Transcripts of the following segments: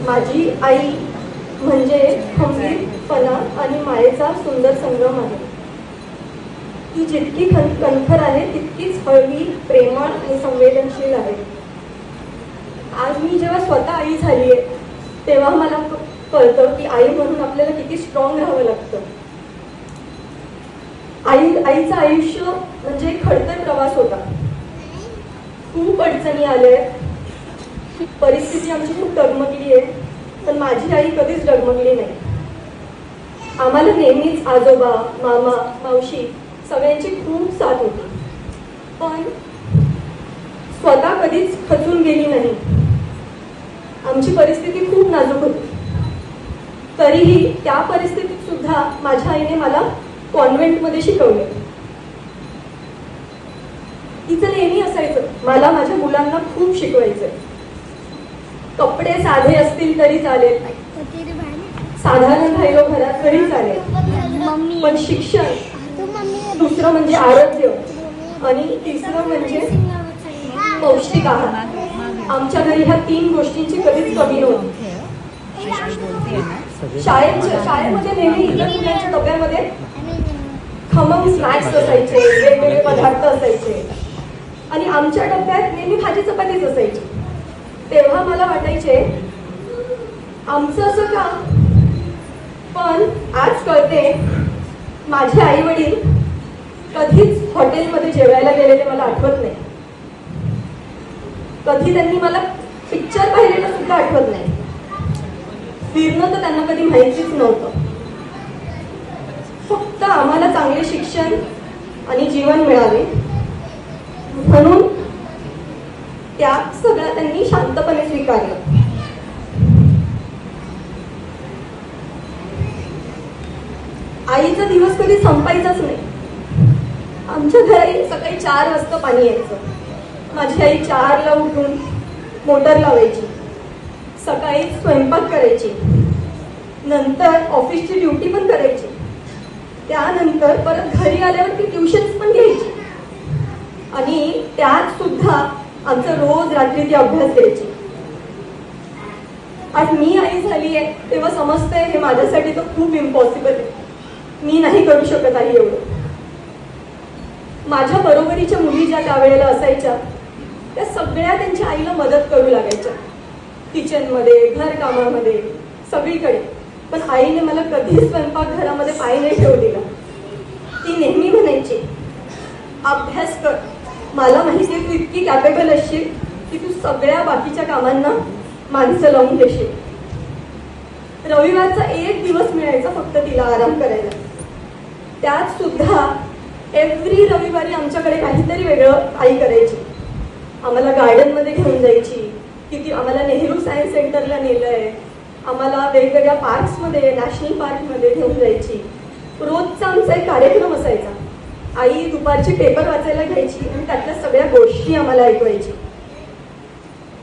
माझी आई म्हणजे खंबीरपणा आणि मायेचा सुंदर संगम आहे. ती जितकी कणखर आहे तितकीच हळवी, प्रेमळ आणि संवेदनशील आहे. आज मी जेव्हा स्वतः आई झाली आहे तेव्हा मला कळतं की आई म्हणून आपल्याला किती स्ट्रॉंग राहावं लागतं. आईचं आयुष्य म्हणजे एक खडतर प्रवास होता. खूप अडचणी आल्या, परिस्थिती आमची खूप डगमगली आहे, पण माझी आई कधीच डगमगली नाही. आम्हाला नेहमीच आजोबा, मामा, मावशी सगळ्यांची खूप साथ होती, पण स्वतः कधीच खचून गेली नाही. आमची परिस्थिती खूप नाजूक होती, तरीही त्या परिस्थितीत सुद्धा माझ्या आईने मला कॉन्व्हेंटमध्ये शिकवले. तिचं नेहमी असायचं, मला माझ्या मुलांना खूप शिकवायचंय. कपडे साधे असतील तरी चालेल, साधारण राहिलो घरात तरी चालेल, पण शिक्षण, दुसरं म्हणजे आरोग्य आणि तिसरं म्हणजे पौष्टिक आहार. आमच्या घरी ह्या 3 गोष्टींची कधीच कमी नव्हती. शाळेमध्ये नेहमी इतर मुलांच्या डब्यामध्ये खमंग स्नॅक्स असायचे, वेगवेगळे पदार्थ असायचे आणि आमच्या डब्यात नेहमी भाजी चपातीच असायची. तेव्हा मला वाटायचे आमचं असं का, पण आज कळते माझे आई वडील कधीच हॉटेलमध्ये जेवायला गेलेले मला आठवत नाही. कधी त्यांनी मला पिक्चर पाहिलेलं सुद्धा आठवत नाही. फिरणं तर त्यांना कधी माहितीच नव्हतं. फक्त आम्हाला चांगले शिक्षण आणि जीवन मिळावे म्हणून त्या सगळ्या त्यांनी शांतपणे स्वीकारलं. आईचा दिवस कधी संपायचाच नाही. आमच्या घरी सकाळी 4 वाजता पाणी यायचं. माझी आई 4ला उठून मोटर लावायची, सकाळी स्वयंपाक करायची, नंतर ऑफिसची ड्युटी पण करायची, त्यानंतर परत घरी आल्यावर ती ट्युशन्स पण घ्यायची आणि त्यात सुद्धा आमचं रोज रात्री ती अभ्यास द्यायची. आज मी आई झाली आहे तेव्हा समजतंय हे माझ्यासाठी तर खूप इम्पॉसिबल आहे. मी नाही करू शकत आई एवढं. माझ्या बरोबरीच्या मुली ज्या त्यावेळेला असायच्या त्या सगळ्या त्यांच्या आईला मदत करू लागायच्या, किचनमध्ये, घरकामामध्ये, सगळीकडे. पण आईने मला कधीच स्वयंपाकघरामध्ये पाय नाही ठेवू दिला. ती नेहमी म्हणायची, अभ्यास कर, मला माहिती आहे तू इतकी कॅपेबल असशील की तू सगळ्या बाकीच्या कामांना माणसं लावून देशील. रविवारचा 1 दिवस मिळायचा फक्त तिला आराम करायला. त्यात सुद्धा एव्हरी रविवारी आमच्याकडे काहीतरी वेगळं आई करायची. आम्हाला गार्डनमध्ये घेऊन जायची, की ती आम्हाला नेहरू सायन्स सेंटरला नेलंय, आम्हाला वेगवेगळ्या पार्क्समध्ये, नॅशनल पार्कमध्ये घेऊन जायची. रोजचा आमचा एक कार्यक्रम असायचा. आई दुपारची पेपर वाचायला घ्यायची आणि त्यातल्या सगळ्या गोष्टी आम्हाला ऐकवायची.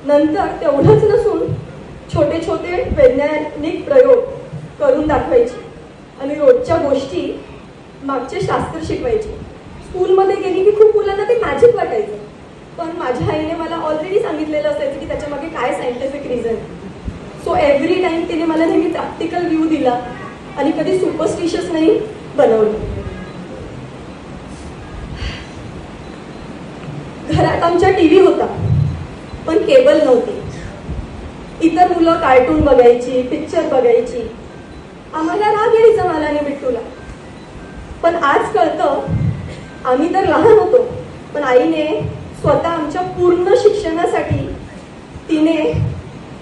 नंतर तेवढंच नसून छोटे छोटे वैज्ञानिक प्रयोग करून दाखवायची आणि रोजच्या गोष्टी मागचे शास्त्र शिकवायचे. स्कूलमध्ये गेली की खूप मुलांना ते मॅजिक वाटायचं, पण माझ्या आईने मला ऑलरेडी सांगितलेलं असायचं की त्याच्यामागे काय scientific reason. So every time तिने मला नेहमी प्रॅक्टिकल व्ह्यू दिला आणि कधी सुपरस्टिशियस नाही बनवलं. घरात आमच्या टीव्ही होता पण केबल नव्हती. इतर मुलं कार्टून बघायची, पिक्चर बघायची. आम्हाला राग यायचा मला आणि बिट्टूला. पण आज कळतं आम्ही तर लहान होतो, पण आईने स्वतः आमच्या पूर्ण शिक्षणासाठी तिने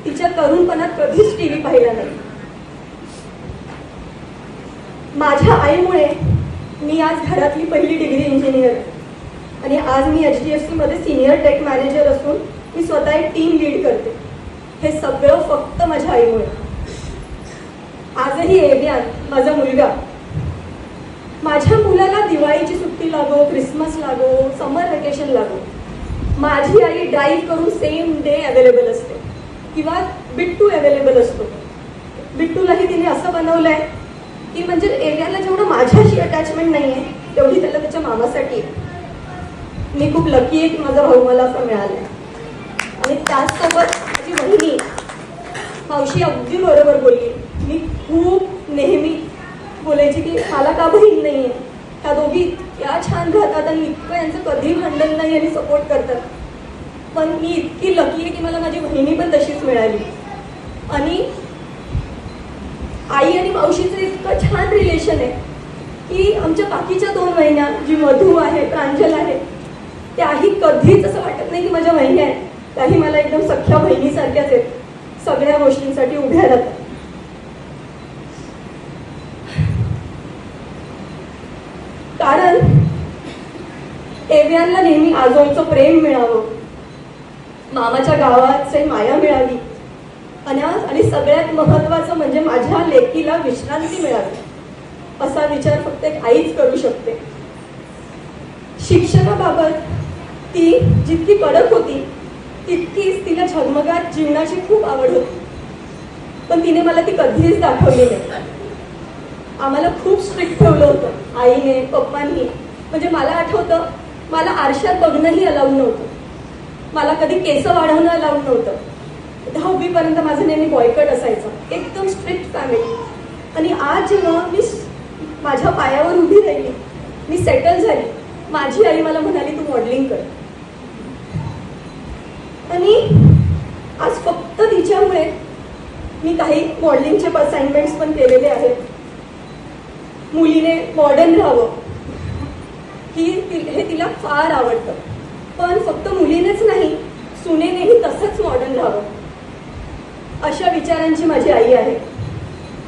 तिच्या तरुणपणात कधीच टीव्ही पाहिला नाही. माझ्या आईमुळे मी आज घरातली पहिली डिग्री इंजिनियर आहे आणि आज मी HDFC मध्ये सिनियर टेक मॅनेजर असून मी स्वतः एक टीम लीड करते. हे सगळं फक्त माझ्या आईमुळे. आजही एव्यान माझा मुलगा, माझ्या मुलाला दिवाळीची सुट्टी लागो, क्रिसमस लागो, समर वेकेशन लागो, माझी आई ड्राईव्ह करून सेम डे अवेलेबल असते किंवा बिट्टू अवेलेबल असतो. बिट्टूलाही तिने असं बनवलंय की म्हणजे एव्याला जेवढं माझ्याशी अटॅचमेंट नाही आहे तेवढी त्याला त्याच्या मामासाठी आहे. मी खूप लकी आहे की माझा भाऊ मला असं मिळालाय. आणि त्याचसोबत माझी बहिणी मावशी अगदी बरोबर बोलली. मी खूप नेहमी बोलायची की मला का बहीण नाही आहे, ह्या दोघी इतक्या छान राहतात आणि इतकं यांचं कधी भांडण नाही आणि सपोर्ट करतात. पण मी इतकी लकी आहे की मला माझी बहिणी पण तशीच मिळाली. आणि आई आणि मावशीचं इतकं छान रिलेशन आहे की आमच्या बाकीच्या 2 वहिन्या, जी मधू आहे, प्रांजल आहे, त्याही कधीच असं वाटत नाही की माझ्या वहिन्या आहेत. त्याही मला एकदम सख्या बहिणीसारख्याच आहेत. सगळ्या गोष्टींसाठी उभ्या राहतात. कारण एव्हियनला नेहमी आजोळचं प्रेम मिळावं, मामाच्या गावाचे माया मिळावी आणि सगळ्यात महत्वाचं म्हणजे माझ्या लेकीला विश्रांती मिळावी, असा विचार फक्त एक आईच करू शकते. शिक्षणाबाबत ती जितकी कडक होती तितकीच तिला झगमगाट जीवनाची खूप आवड होती. पण तिने मला ती कधीच दाखवली नाही. आम्हाला खूप स्ट्रिक्ट ठेवलं होतं आईने, पप्पांनी. म्हणजे मला आठवतं, मला आरशात बघणंही अलाउड नव्हतं. मला कधी केस वाढवणं अलाउड नव्हतं. 10वी पर्यंत माझं नेहमी बॉयकट असायचं. एकदम स्ट्रिक्ट फॅमिली. आणि आज जेव्हा मी माझ्या पायावर उभी राहिली, मी सेटल झाली, माझी आई मला म्हणाली तू मॉडेलिंग कर. आणि आज फक्त तिच्यामुळे मी काही मॉडेलिंगचे असाइनमेंट्स पण केलेले आहेत. मुलीने मॉडर्न राहावं हे तिला फार आवडतं. पण फक्त मुलीनेच नाही, सुनेनेही तसंच मॉडर्न राहावं, अशा विचारांची माझी आई आहे.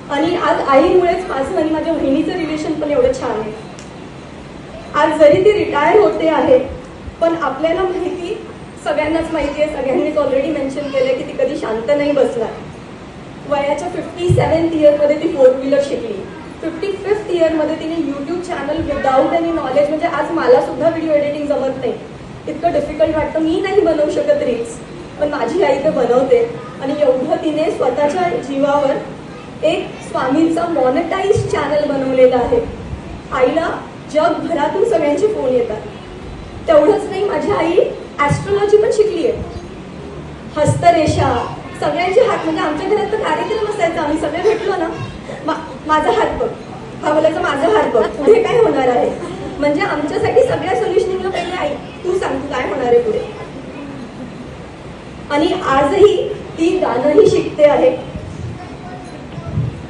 आणि आज आईमुळेच माझं आणि माझ्या बहिणीचं रिलेशन पण एवढं छान आहे. आज जरी ती रिटायर होते आहे, पण आपल्याला माहिती, सगळ्यांनाच माहिती आहे, सगळ्यांनीच ऑलरेडी मेन्शन केलंय की ती कधी शांत नाही बसणार. वयाच्या 57th इयरमध्ये ती 4 व्हीलर शिकली. 55th इयरमध्ये तिने YouTube channel without any knowledge, म्हणजे आज मला सुद्धा व्हिडिओ एडिटिंग जमत नाही, इतकं डिफिकल्ट वाटतं. मी नाही बनवू शकत रील्स, पण माझी आई ते बनवते. आणि एवढं तिने स्वतःच्या जीवावर एक स्वामींचा मॉनेटाईज चॅनल बनवलेला आहे. आईला जगभरातून सगळ्यांचे फोन येतात. तेवढंच नाही, माझी आई ॲस्ट्रॉलॉजी पण शिकली आहे. हस्तरेषा, सगळ्यांचे हात, म्हणजे आमच्या घरात तर कार्यक्रम असायचा, आम्ही सगळे भेटलो ना, माझा हात बघ, हा बोलायचा माझा हात बघ, पुढे काय होणार आहे. म्हणजे आमच्यासाठी सगळ्या सोल्युशनिंगला पहिले आई, तू सांग तू काय होणार आहे पुढे. आणि आजही ती गाणंही शिकते आहे.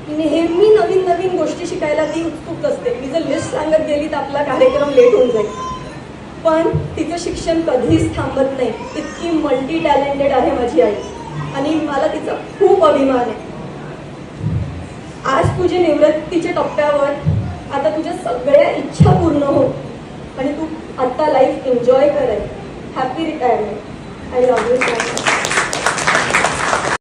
नेहमी नवीन नवीन गोष्टी शिकायला ती उत्सुक असते. मी जर लिस्ट सांगत गेली तर आपला कार्यक्रम लेट होऊन जाईल. पण तिचं शिक्षण कधीच थांबत नाही. इतकी मल्टी टॅलेंटेड आहे माझी आई आणि मला तिचा खूप अभिमान आहे. आज तुझ्या निवृत्तीच्या टप्प्यावर आता तुझ्या सगळ्या इच्छा पूर्ण हो आणि तू आता लाईफ एन्जॉय कर. Happy retirement. I love you so much.